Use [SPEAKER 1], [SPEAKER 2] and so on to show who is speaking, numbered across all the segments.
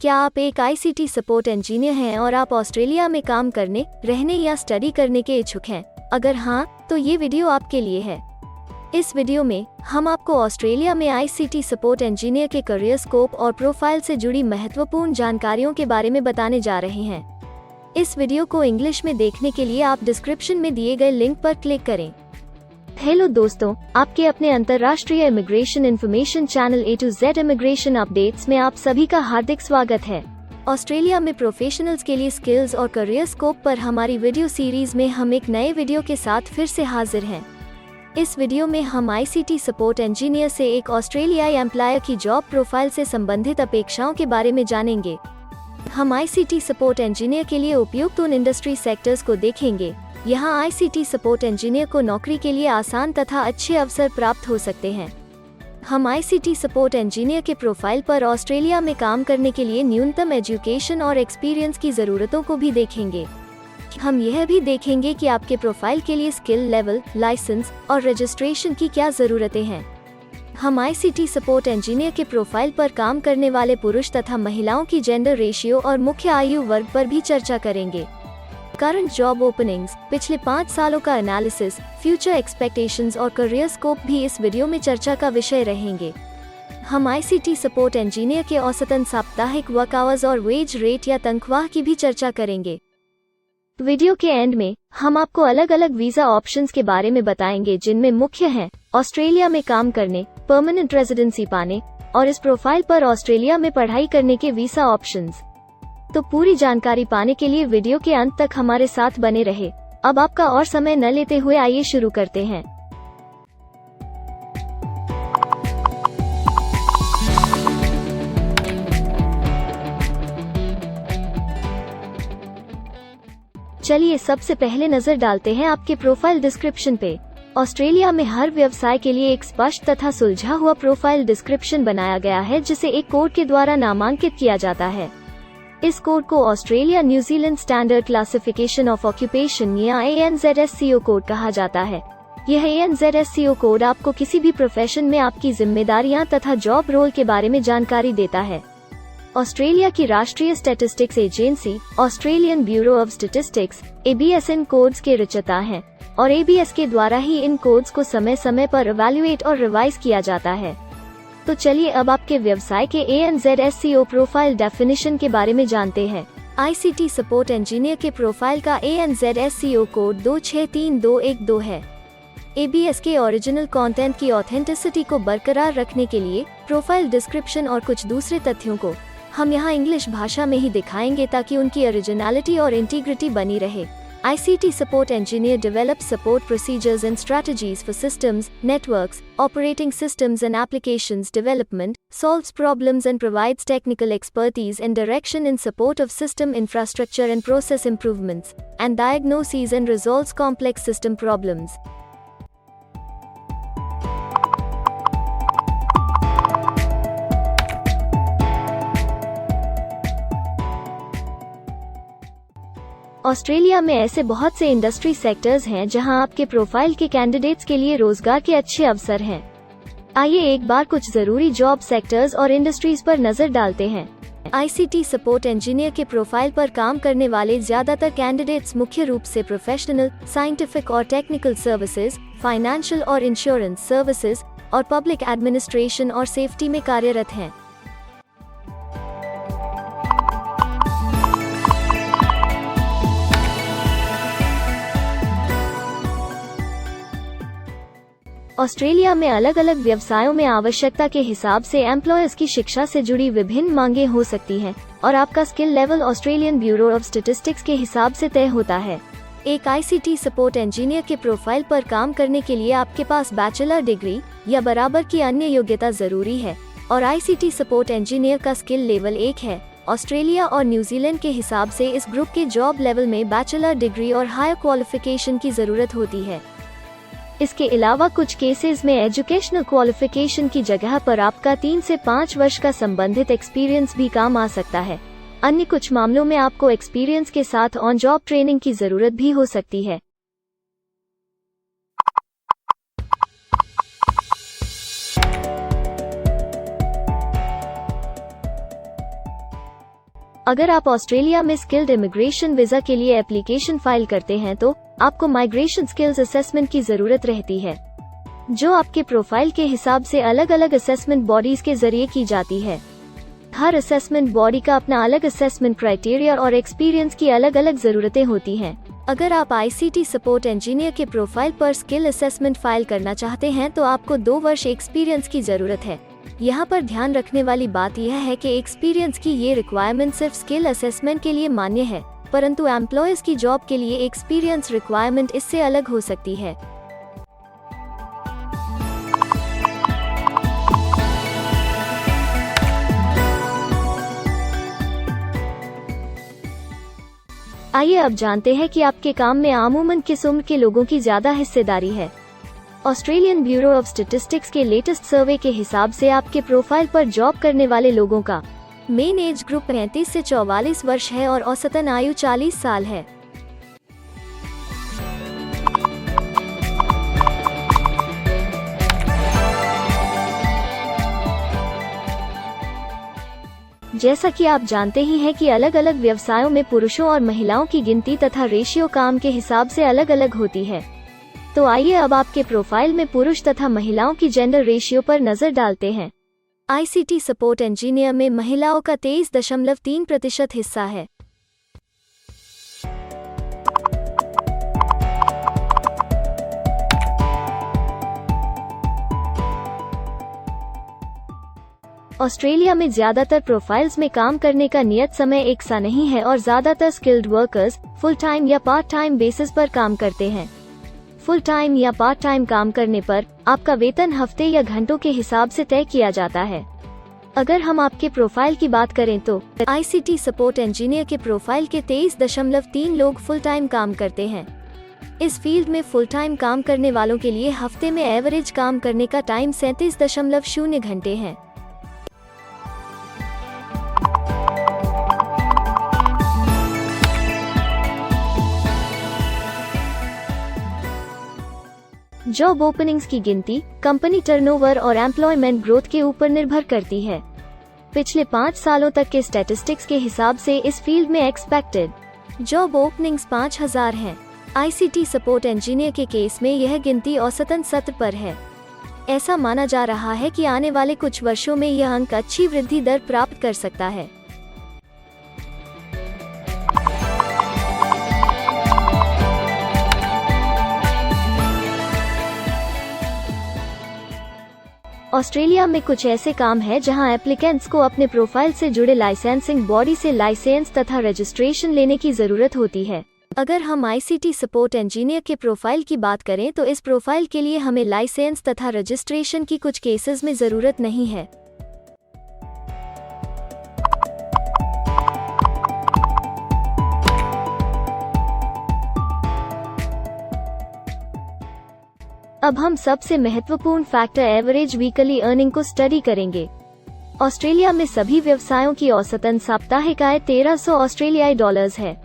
[SPEAKER 1] क्या आप एक आईसीटी सपोर्ट इंजीनियर हैं और आप ऑस्ट्रेलिया में काम करने, रहने या स्टडी करने के इच्छुक हैं? अगर हाँ, तो ये वीडियो आपके लिए है। इस वीडियो में हम आपको ऑस्ट्रेलिया में आईसीटी सपोर्ट इंजीनियर के करियर स्कोप और प्रोफाइल से जुड़ी महत्वपूर्ण जानकारियों के बारे में बताने जा रहे हैं। इस वीडियो को इंग्लिश में देखने के लिए आप डिस्क्रिप्शन में दिए गए लिंक पर क्लिक करें। हेलो दोस्तों, आपके अपने अंतर्राष्ट्रीय immigration information channel A to Z immigration updates में आप सभी का हार्दिक स्वागत है। ऑस्ट्रेलिया में प्रोफेशनल्स के लिए स्किल्स और करियर स्कोप पर हमारी वीडियो सीरीज में हम एक नए वीडियो के साथ फिर से हाजिर हैं। इस वीडियो में हम आईसीटी सपोर्ट इंजीनियर से एक ऑस्ट्रेलियाई एम्प्लॉयर की जॉब प्रोफाइल से संबंधित अपेक्षाओं के बारे में जानेंगे। हम आईसीटी सपोर्ट इंजीनियर के लिए उपयुक्त उन इंडस्ट्री सेक्टर्स को देखेंगे। यहाँ आईसीटी सपोर्ट इंजीनियर को नौकरी के लिए आसान तथा अच्छे अवसर प्राप्त हो सकते हैं। हम आईसीटी सपोर्ट इंजीनियर के प्रोफाइल पर ऑस्ट्रेलिया में काम करने के लिए न्यूनतम एजुकेशन और एक्सपीरियंस की ज़रूरतों को भी देखेंगे। हम यह भी देखेंगे कि आपके प्रोफाइल के लिए स्किल लेवल, लाइसेंस और रजिस्ट्रेशन की क्या ज़रूरतें हैं। हम आईसीटी सपोर्ट इंजीनियर के प्रोफाइल पर काम करने वाले पुरुष तथा महिलाओं की जेंडर रेशियो और मुख्य आयु वर्ग पर भी चर्चा करेंगे। करंट जॉब ओपनिंग्स, पिछले 5 सालों का एनालिसिस, फ्यूचर एक्सपेक्टेशंस और करियर स्कोप भी इस वीडियो में चर्चा का विषय रहेंगे। हम आईसीटी सपोर्ट इंजीनियर के औसतन साप्ताहिक वर्क आवर्स और वेज रेट या तनख्वाह की भी चर्चा करेंगे। वीडियो के एंड में हम आपको अलग अलग वीजा ऑप्शंस के बारे में बताएंगे, जिनमें मुख्य हैं ऑस्ट्रेलिया में काम करने, परमानेंट रेजिडेंसी पाने और इस प्रोफाइल पर ऑस्ट्रेलिया में पढ़ाई करने के वीजा ऑप्शंस। तो पूरी जानकारी पाने के लिए वीडियो के अंत तक हमारे साथ बने रहे। अब आपका और समय न लेते हुए आइए शुरू करते हैं। चलिए सबसे पहले नजर डालते हैं आपके प्रोफाइल डिस्क्रिप्शन पे। ऑस्ट्रेलिया में हर व्यवसाय के लिए एक स्पष्ट तथा सुलझा हुआ प्रोफाइल डिस्क्रिप्शन बनाया गया है, जिसे एक कोड के द्वारा नामांकित किया जाता है। इस कोड को Australia New Zealand standard classification of occupation या ANZSCO कोड कहा जाता है। यह ANZSCO कोड आपको किसी भी प्रोफेशन में आपकी जिम्मेदारियां तथा जॉब रोल के बारे में जानकारी देता है। ऑस्ट्रेलिया की राष्ट्रीय statistics agency Australian bureau of statistics ABS in codes के रचयिता हैं और ABS के द्वारा ही इन कोड्स को समय समय पर इवैल्यूएट और रिवाइज किया जाता है। तो चलिए अब आपके व्यवसाय के ANZSCO प्रोफाइल डेफिनेशन के बारे में जानते हैं। आईसीटी सपोर्ट इंजीनियर के प्रोफाइल का ANZSCO कोड 263212 है। ABS के ओरिजिनल कंटेंट की ऑथेंटिसिटी को बरकरार रखने के लिए प्रोफाइल डिस्क्रिप्शन और कुछ दूसरे तथ्यों को हम यहाँ इंग्लिश भाषा में ही दिखाएंगे, ताकि उनकी ओरिजिनलिटी और इंटीग्रिटी बनी रहे। ICT support engineer develops support procedures and strategies for systems, networks, operating systems and applications development, solves problems and provides technical expertise and direction in support of system infrastructure and process improvements, and diagnoses and resolves complex system problems. Australia में ऐसे बहुत से industry sectors हैं जहां आपके profile के candidates के लिए रोजगार के अच्छे अवसर हैं। आइए एक बार कुछ जरूरी जॉब सेक्टर्स और इंडस्ट्रीज पर नजर डालते हैं। आईसीटी सपोर्ट इंजीनियर के प्रोफाइल पर काम करने वाले ज्यादातर कैंडिडेट्स मुख्य रूप से प्रोफेशनल, साइंटिफिक और टेक्निकल सर्विसेज, फाइनेंशियल और इंश्योरेंस सर्विसेज और पब्लिक एडमिनिस्ट्रेशन और सेफ्टी में कार्यरत हैं। ऑस्ट्रेलिया में अलग अलग व्यवसायों में आवश्यकता के हिसाब से एम्प्लॉयर्स की शिक्षा से जुड़ी विभिन्न मांगें हो सकती हैं और आपका skill level Australian bureau of statistics के हिसाब से तय होता है। एक आईसीटी सपोर्ट इंजीनियर के प्रोफाइल पर काम करने के लिए आपके पास बैचलर डिग्री या बराबर की अन्य योग्यता जरूरी है और आईसीटी सपोर्ट इंजीनियर का स्किल लेवल 1 है। ऑस्ट्रेलिया और न्यूजीलैंड के हिसाब से इस ग्रुप के जॉब लेवल में बैचलर डिग्री और हायर क्वालिफिकेशन की जरूरत होती है। इसके अलावा कुछ केसेस में एजुकेशनल क्वालिफिकेशन की जगह पर आपका 3 से 5 वर्ष का संबंधित एक्सपीरियंस भी काम आ सकता है। अन्य कुछ मामलों में आपको एक्सपीरियंस के साथ ऑन जॉब ट्रेनिंग की जरूरत भी हो सकती है। अगर आप ऑस्ट्रेलिया में स्किल्ड इमिग्रेशन वीजा के लिए एप्लीकेशन फाइल करते हैं तो आपको माइग्रेशन स्किल्स असेसमेंट की जरूरत रहती है, जो आपके प्रोफाइल के हिसाब से अलग अलग असेसमेंट बॉडीज के जरिए की जाती है। हर असेसमेंट बॉडी का अपना अलग असेसमेंट क्राइटेरिया और एक्सपीरियंस की अलग अलग जरूरतें होती हैं। अगर आप ICT सपोर्ट इंजीनियर के प्रोफाइल पर स्किल असेसमेंट फाइल करना चाहते हैं तो आपको 2 वर्ष एक्सपीरियंस की जरूरत है। यहाँ पर ध्यान रखने वाली बात यह है कि एक्सपीरियंस की ये रिक्वायरमेंट सिर्फ स्किल असेसमेंट के लिए मान्य है, परंतु एम्प्लॉयर्स की जॉब के लिए एक्सपीरियंस रिक्वायरमेंट इससे अलग हो सकती है। आइए अब जानते हैं कि आपके काम में आमूमन किस उम्र के लोगों की ज्यादा हिस्सेदारी है। ऑस्ट्रेलियन ब्यूरो ऑफ स्टैटिस्टिक्स के लेटेस्ट सर्वे के हिसाब से आपके प्रोफाइल पर जॉब करने वाले लोगों का मेन एज ग्रुप 35 से 44 वर्ष है और औसतन आयु 40 साल है। जैसा कि आप जानते ही हैं कि अलग अलग व्यवसायों में पुरुषों और महिलाओं की गिनती तथा रेशियो काम के हिसाब से अलग अलग होती है। तो आइए अब आपके प्रोफाइल में पुरुष तथा महिलाओं की जेंडर रेशियो पर नजर डालते हैं। ICT सपोर्ट इंजीनियर में महिलाओं का 23.3% हिस्सा है। ऑस्ट्रेलिया में ज्यादातर प्रोफाइल्स में काम करने का नियत समय एक सा नहीं है और ज्यादातर स्किल्ड वर्कर्स फुल टाइम या पार्ट टाइम बेसिस पर काम करते हैं। फुल टाइम या पार्ट टाइम काम करने पर आपका वेतन हफ्ते या घंटों के हिसाब से तय किया जाता है। अगर हम आपके प्रोफाइल की बात करें तो ICT सपोर्ट इंजीनियर के प्रोफाइल के 23.3 लोग फुल टाइम काम करते हैं। इस फील्ड में फुल टाइम काम करने वालों के लिए हफ्ते में एवरेज काम करने का टाइम 37.0 घंटे है। जॉब ओपनिंग्स की गिनती कंपनी टर्नओवर और एम्प्लॉयमेंट ग्रोथ के ऊपर निर्भर करती है। पिछले 5 सालों तक के स्टैटिस्टिक्स के हिसाब से इस फील्ड में एक्सपेक्टेड जॉब ओपनिंग्स 5000 हैं। ICT सपोर्ट इंजीनियर के केस में यह गिनती औसतन 70 पर है। ऐसा माना जा रहा है कि आने वाले कुछ वर्षों में यह अंक अच्छी वृद्धि दर प्राप्त कर सकता है। ऑस्ट्रेलिया में कुछ ऐसे काम हैं जहां एप्लीकेंट्स को अपने प्रोफाइल से जुड़े लाइसेंसिंग बॉडी से लाइसेंस तथा रजिस्ट्रेशन लेने की जरूरत होती है। अगर हम ICT सपोर्ट इंजीनियर के प्रोफाइल की बात करें तो इस प्रोफाइल के लिए हमें लाइसेंस तथा रजिस्ट्रेशन की कुछ केसेस में जरूरत नहीं है। अब हम सबसे महत्वपूर्ण फैक्टर एवरेज वीकली अर्निंग को स्टडी करेंगे। ऑस्ट्रेलिया में सभी व्यवसायों की औसतन साप्ताहिक आय 1300 ऑस्ट्रेलियाई डॉलर्स है।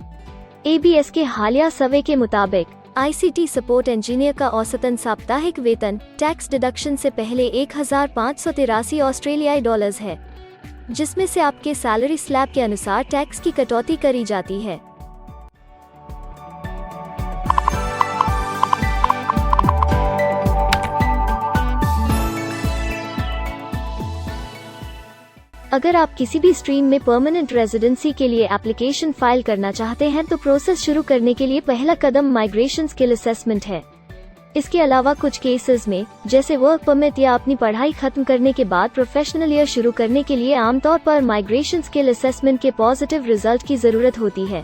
[SPEAKER 1] ABS के हालिया सर्वे के मुताबिक ICT सपोर्ट इंजीनियर का औसतन साप्ताहिक वेतन टैक्स डिडक्शन से पहले 1583 ऑस्ट्रेलियाई डॉलर्स है, जिसमें से आपके सैलरी स्लैब के अनुसार टैक्स की कटौती करी जाती है। अगर आप किसी भी स्ट्रीम में परमानेंट रेजिडेंसी के लिए एप्लीकेशन फाइल करना चाहते हैं तो प्रोसेस शुरू करने के लिए पहला कदम माइग्रेशन स्किल असेसमेंट है। इसके अलावा कुछ केसेस में जैसे वर्क परमिट या अपनी पढ़ाई खत्म करने के बाद प्रोफेशनल ईयर शुरू करने के लिए आमतौर पर माइग्रेशन स्किल असेसमेंट के पॉजिटिव रिजल्ट की जरूरत होती है।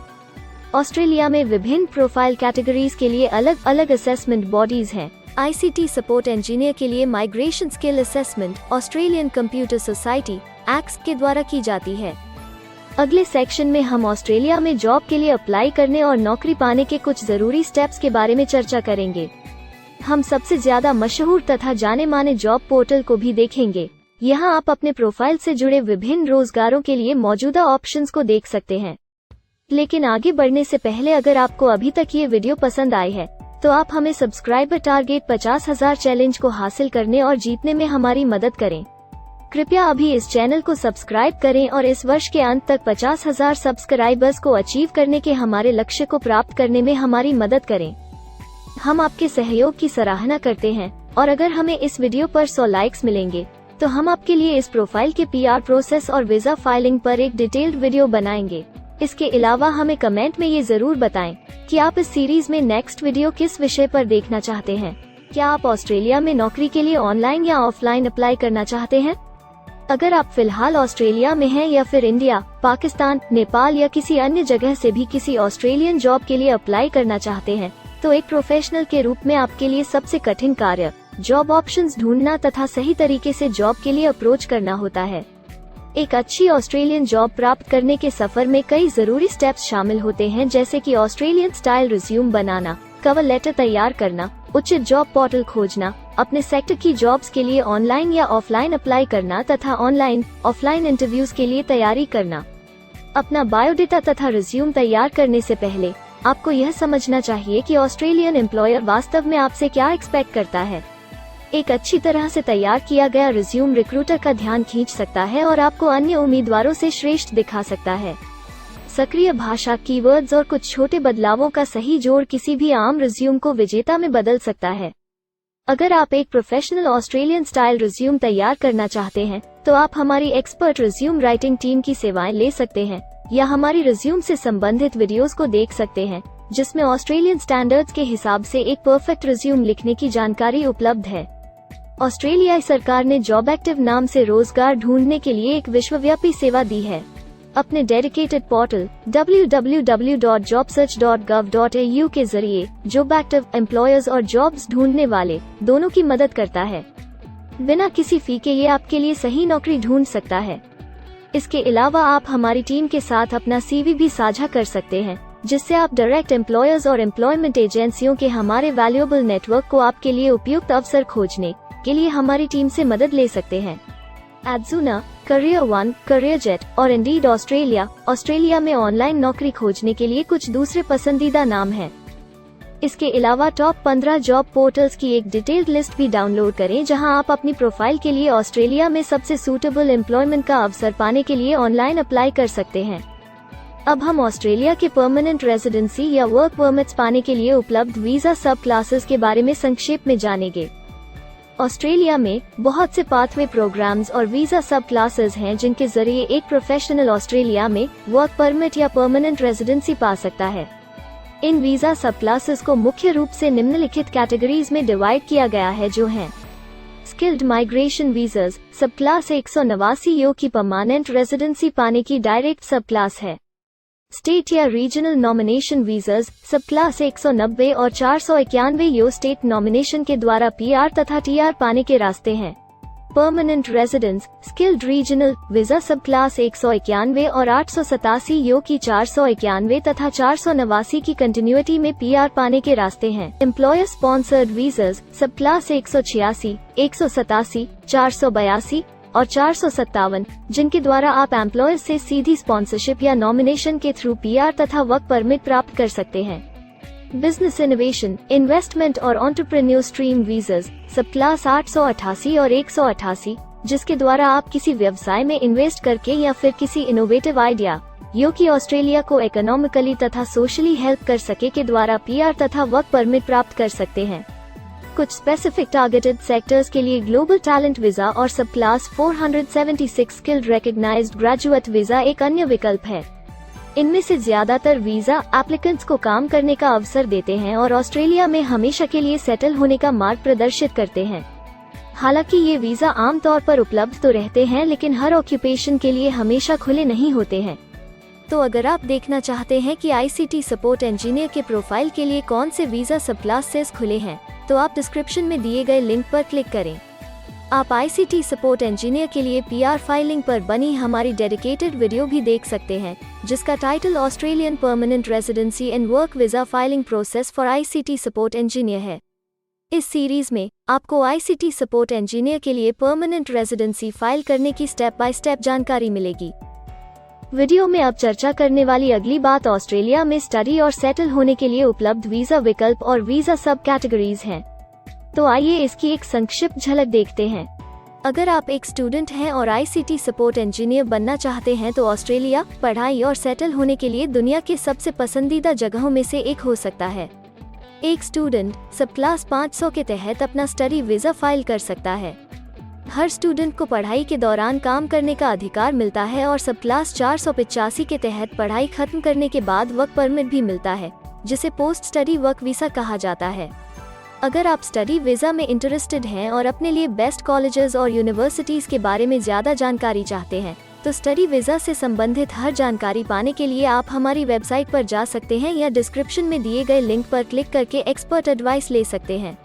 [SPEAKER 1] ऑस्ट्रेलिया में विभिन्न प्रोफाइल कैटेगरीज के लिए अलग अलग असेसमेंट बॉडीज हैं। ICT सपोर्ट इंजीनियर के लिए migration skill assessment Australian computer society x के द्वारा की जाती है। अगले सेक्शन में हम ऑस्ट्रेलिया में जॉब के लिए अप्लाई करने और नौकरी पाने के कुछ जरूरी स्टेप्स के बारे में चर्चा करेंगे। हम सबसे ज्यादा मशहूर तथा जाने माने जॉब पोर्टल को भी देखेंगे। यहाँ आप अपने प्रोफाइल से जुड़े विभिन्न रोजगारों के लिए मौजूदा ऑप्शंस को देख सकते हैं। लेकिन आगे बढ़ने से पहले अगर आपको अभी तक ये वीडियो पसंद आई है तो आप हमें सब्सक्राइबर टारगेट 50,000 चैलेंज को हासिल करने और जीतने में हमारी मदद करें। कृपया अभी इस चैनल को सब्सक्राइब करें और इस वर्ष के अंत तक 50,000 सब्सक्राइबर्स को अचीव करने के हमारे लक्ष्य को प्राप्त करने में हमारी मदद करें। हम आपके सहयोग की सराहना करते हैं और अगर हमें इस वीडियो पर 100 लाइक्स मिलेंगे तो हम आपके लिए इस प्रोफाइल के PR प्रोसेस और वीजा फाइलिंग पर एक डिटेल्ड वीडियो बनाएंगे। इसके अलावा हमें कमेंट में ये जरूर बताएं कि आप इस सीरीज में नेक्स्ट वीडियो किस विषय पर देखना चाहते हैं। क्या आप ऑस्ट्रेलिया में नौकरी के लिए ऑनलाइन या ऑफलाइन अप्लाई करना चाहते हैं? अगर आप फिलहाल ऑस्ट्रेलिया में हैं या फिर इंडिया, पाकिस्तान, नेपाल या किसी अन्य जगह से भी किसी ऑस्ट्रेलियन जॉब के लिए अप्लाई करना चाहते हैं, तो एक प्रोफेशनल के रूप में आपके लिए सबसे कठिन कार्य जॉब ऑप्शंस ढूंढना तथा सही तरीके से जॉब के लिए अप्रोच करना होता है। एक अच्छी ऑस्ट्रेलियन जॉब प्राप्त करने के सफर में कई जरूरी स्टेप्स शामिल होते हैं, जैसे कि ऑस्ट्रेलियन स्टाइल रिज्यूम बनाना, कवर लेटर तैयार करना, उचित जॉब पोर्टल खोजना, अपने सेक्टर की जॉब्स के लिए ऑनलाइन या ऑफलाइन अप्लाई करना तथा ऑनलाइन ऑफलाइन इंटरव्यूज के लिए तैयारी करना। अपना बायोडेटा तथा रिज्यूम तैयार करने से पहले आपको यह समझना चाहिए कि ऑस्ट्रेलियन एम्प्लॉयर वास्तव में आपसे क्या एक्सपेक्ट करता है। एक अच्छी तरह से तैयार किया गया रिज्यूम रिक्रूटर का ध्यान खींच सकता है और आपको अन्य उम्मीदवारों से श्रेष्ठ दिखा सकता है। सक्रिय भाषा, कीवर्ड्स और कुछ छोटे बदलावों का सही जोड़ किसी भी आम रिज्यूम को विजेता में बदल सकता है। अगर आप एक प्रोफेशनल ऑस्ट्रेलियन स्टाइल रिज्यूम तैयार करना चाहते हैं, तो आप हमारी एक्सपर्ट रिज्यूम राइटिंग टीम की सेवाएं ले सकते हैं या हमारी रिज्यूम से संबंधित वीडियोस को देख सकते हैं, जिसमें ऑस्ट्रेलियन स्टैंडर्ड्स के हिसाब से एक परफेक्ट रिज्यूम लिखने की जानकारी उपलब्ध है। ऑस्ट्रेलियाई सरकार ने जॉब एक्टिव नाम से रोजगार ढूंढने के लिए एक विश्वव्यापी सेवा दी है। अपने डेडिकेटेड पोर्टल www.jobsearch.gov.au के जरिए जॉब एक्टिव एम्प्लॉयर्स और जॉब्स ढूंढने वाले दोनों की मदद करता है। बिना किसी फी के ये आपके लिए सही नौकरी ढूंढ सकता है। इसके अलावा आप हमारी टीम के साथ अपना CV भी साझा कर सकते हैं, जिससे आप डायरेक्ट एम्प्लॉयर्स और एम्प्लॉयमेंट एजेंसियों के हमारे वैल्यूएबल नेटवर्क को आपके लिए उपयुक्त अवसर खोजने के लिए हमारी टीम से मदद ले सकते हैं। एडजूना, करियर वन, करियरजेट और इंडीड ऑस्ट्रेलिया में ऑनलाइन नौकरी खोजने के लिए कुछ दूसरे पसंदीदा नाम हैं। इसके अलावा टॉप 15 जॉब पोर्टल्स की एक डिटेल्ड लिस्ट भी डाउनलोड करें, जहां आप अपनी प्रोफाइल के लिए ऑस्ट्रेलिया में सबसे सूटेबल एम्प्लॉयमेंट का अवसर पाने के लिए ऑनलाइन अप्लाई कर सकते हैं। अब हम ऑस्ट्रेलिया के परमानेंट रेजिडेंसी या वर्क परमिट्स पाने के लिए उपलब्ध वीजा सब क्लासेस के बारे में संक्षेप में जानेंगे। ऑस्ट्रेलिया में बहुत से पाथवे प्रोग्राम्स और वीजा सब क्लासेस हैं, जिनके जरिए एक प्रोफेशनल ऑस्ट्रेलिया में वर्क परमिट या परमानेंट रेजिडेंसी पा सकता है। इन वीजा सब क्लासेस को मुख्य रूप से निम्नलिखित कैटेगरीज में डिवाइड किया गया है, जो हैं स्किल्ड माइग्रेशन वीजास सब क्लास 189 यो की परमानेंट रेजिडेंसी पाने की डायरेक्ट सब क्लास है। स्टेट या रीजनल नॉमिनेशन वीजास सब क्लास 190 और 491 यो स्टेट नॉमिनेशन के द्वारा PR तथा TR पाने के रास्ते हैं। Permanent residence skilled regional visa सब क्लास 191 और 887 यो की 491 तथा 489 की कंटिन्यूटी में PR पाने के रास्ते हैं। एम्प्लॉयर स्पॉन्सर्ड वीजास सब क्लास 186, 187, 482 और 457, जिनके द्वारा आप एम्प्लॉयर से सीधी स्पॉन्सरशिप या नॉमिनेशन के थ्रू PR तथा वर्क परमिट प्राप्त कर सकते हैं। बिजनेस इनोवेशन, इन्वेस्टमेंट और एंटरप्रेन्योर स्ट्रीम वीजास सब क्लास 888 और 188, जिसके द्वारा आप किसी व्यवसाय में इन्वेस्ट करके या फिर किसी इनोवेटिव आइडिया यो कि ऑस्ट्रेलिया को इकोनॉमिकली तथा सोशली हेल्प कर सके के द्वारा PR तथा वर्क परमिट प्राप्त कर सकते हैं। कुछ स्पेसिफिक टारगेटेड सेक्टर्स के लिए ग्लोबल टैलेंट वीजा और subclass 476 skilled recognised graduate visa एक अन्य विकल्प है। इनमें से ज्यादातर वीजा एप्लीकेंट्स को काम करने का अवसर देते हैं और ऑस्ट्रेलिया में हमेशा के लिए सेटल होने का मार्ग प्रदर्शित करते हैं। हालांकि ये वीजा आमतौर पर उपलब्ध तो रहते हैं, लेकिन हर ऑक्यूपेशन के लिए हमेशा खुले नहीं होते हैं। तो अगर आप देखना चाहते हैं कि ICT सपोर्ट इंजीनियर के प्रोफाइल के लिए कौन से वीजा सब क्लासेस खुले हैं, तो आप डिस्क्रिप्शन में दिए गए लिंक पर क्लिक करें। आप ICT सपोर्ट इंजीनियर के लिए PR फाइलिंग पर बनी हमारी डेडिकेटेड वीडियो भी देख सकते हैं, जिसका title Australian permanent residency and work visa filing process for ICT support engineer है। इस सीरीज में आपको ICT सपोर्ट इंजीनियर के लिए परमानेंट रेजिडेंसी फाइल करने की स्टेप बाय स्टेप जानकारी मिलेगी। वीडियो में अब चर्चा करने वाली अगली बात ऑस्ट्रेलिया में स्टडी और सेटल होने के लिए उपलब्ध वीजा विकल्प और वीजा सब कैटेगरीज हैं। तो आइए इसकी एक संक्षिप्त झलक देखते हैं। अगर आप एक स्टूडेंट हैं और ICT सपोर्ट इंजीनियर बनना चाहते हैं तो ऑस्ट्रेलिया पढ़ाई और सेटल होने के लिए दुनिया के सबसे पसंदीदा जगहों में से एक हो सकता है। एक स्टूडेंट सब क्लास 500 के तहत अपना स्टडी वीज़ा फाइल कर सकता है। हर स्टूडेंट को पढ़ाई के दौरान काम करने का अधिकार मिलता है और सब क्लास 485 के तहत पढ़ाई खत्म करने के बाद वर्क परमिट भी मिलता है, जिसे पोस्ट स्टडी वर्क वीज़ा कहा जाता है। अगर आप स्टडी वीज़ा में इंटरेस्टेड हैं और अपने लिए बेस्ट कॉलेजेस और यूनिवर्सिटीज़ के बारे में ज़्यादा जानकारी चाहते हैं, तो स्टडी वीज़ा से संबंधित हर जानकारी पाने के लिए आप हमारी वेबसाइट पर जा सकते हैं या डिस्क्रिप्शन में दिए गए लिंक पर क्लिक करके एक्सपर्ट एडवाइस ले सकते हैं।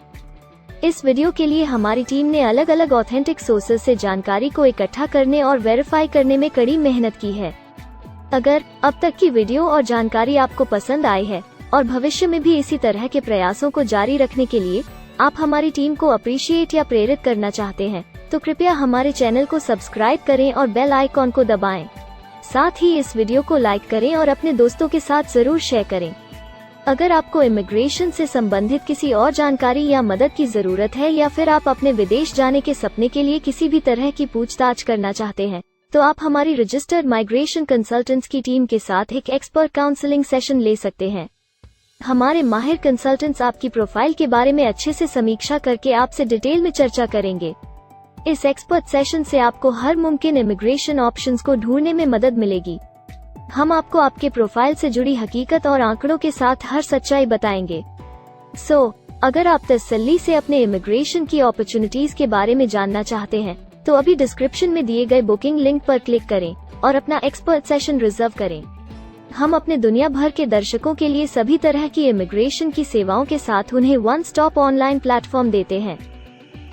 [SPEAKER 1] इस वीडियो के लिए हमारी टीम ने अलग अलग ऑथेंटिक सोर्सेज से जानकारी को इकट्ठा करने और वेरीफाई करने में कड़ी मेहनत की है। अगर अब तक की वीडियो और जानकारी आपको पसंद आई है और भविष्य में भी इसी तरह के प्रयासों को जारी रखने के लिए आप हमारी टीम को अप्रिशिएट या प्रेरित करना चाहते हैं, तो कृपया हमारे चैनल को सब्सक्राइब करें और बेल आइकॉन को दबाएं। साथ ही इस वीडियो को लाइक करें और अपने दोस्तों के साथ जरूर शेयर करें। अगर आपको इमिग्रेशन से संबंधित किसी और जानकारी या मदद की जरूरत है या फिर आप अपने विदेश जाने के सपने के लिए किसी भी तरह की पूछताछ करना चाहते हैं, तो आप हमारी रजिस्टर्ड माइग्रेशन कंसल्टेंट्स की टीम के साथ एक एक्सपर्ट काउंसलिंग सेशन ले सकते हैं। हमारे माहिर कंसल्टेंट्स आपकी प्रोफाइल के बारे में अच्छे से समीक्षा करके आपसे डिटेल में चर्चा करेंगे। इस एक्सपर्ट सेशन से आपको हर मुमकिन इमिग्रेशन ऑप्शंस को ढूंढने में मदद मिलेगी। हम आपको आपके प्रोफाइल से जुड़ी हकीकत और आंकड़ों के साथ हर सच्चाई बताएंगे। अगर आप तसल्ली से अपने इमिग्रेशन की अपॉर्चुनिटीज के बारे में जानना चाहते हैं, तो अभी डिस्क्रिप्शन में दिए गए बुकिंग लिंक पर क्लिक करें और अपना एक्सपर्ट सेशन रिजर्व करें। हम अपने दुनिया भर के दर्शकों के लिए सभी तरह की इमिग्रेशन की सेवाओं के साथ उन्हें वन स्टॉप ऑनलाइन प्लेटफॉर्म देते हैं।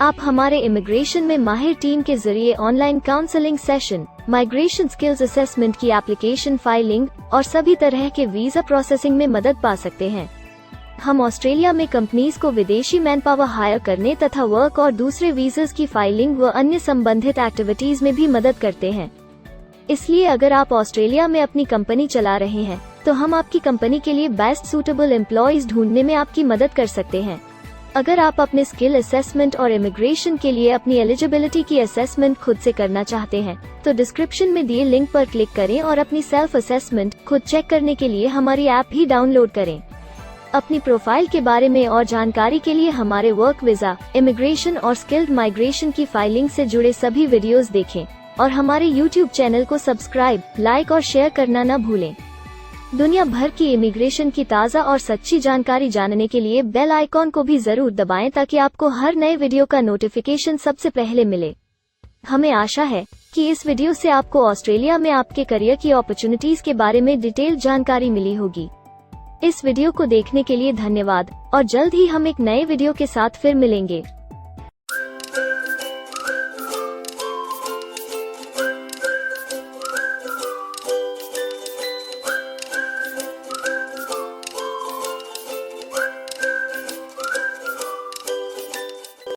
[SPEAKER 1] आप हमारे इमिग्रेशन में माहिर टीम के जरिए online counselling session, migration skills assessment की एप्लीकेशन फाइलिंग और सभी तरह के वीजा प्रोसेसिंग में मदद पा सकते हैं। हम ऑस्ट्रेलिया में कंपनीज को विदेशी मैन पावर हायर करने तथा वर्क और दूसरे वीजास की फाइलिंग व अन्य संबंधित एक्टिविटीज में भी मदद करते हैं। इसलिए अगर आप ऑस्ट्रेलिया में अपनी कंपनी चला रहे हैं, तो हम आपकी कंपनी के लिए बेस्ट सूटेबल एम्प्लॉयज ढूंढने में आपकी मदद कर सकते हैं। अगर आप अपने स्किल असेसमेंट और इमिग्रेशन के लिए अपनी एलिजिबिलिटी की असेसमेंट खुद से करना चाहते हैं, तो डिस्क्रिप्शन में दिए लिंक पर क्लिक करें और अपनी सेल्फ असेसमेंट खुद चेक करने के लिए हमारी ऐप भी डाउनलोड करें। अपनी प्रोफाइल के बारे में और जानकारी के लिए हमारे वर्क वीजा, इमिग्रेशन और स्किल्ड माइग्रेशन की फाइलिंग से जुड़े सभी वीडियोस देखें और हमारे YouTube चैनल को सब्सक्राइब, लाइक और शेयर करना न भूलें। दुनिया भर की इमिग्रेशन की ताज़ा और सच्ची जानकारी जानने के लिए बेल आइकॉन को भी जरूर दबाएं ताकि आपको हर नए वीडियो का नोटिफिकेशन सबसे पहले मिले। हमें आशा है कि इस वीडियो से आपको ऑस्ट्रेलिया में आपके करियर की अपॉर्चुनिटीज के बारे में डिटेल जानकारी मिली होगी। इस वीडियो को देखने के लिए धन्यवाद और जल्द ही हम एक नए वीडियो के साथ फिर मिलेंगे।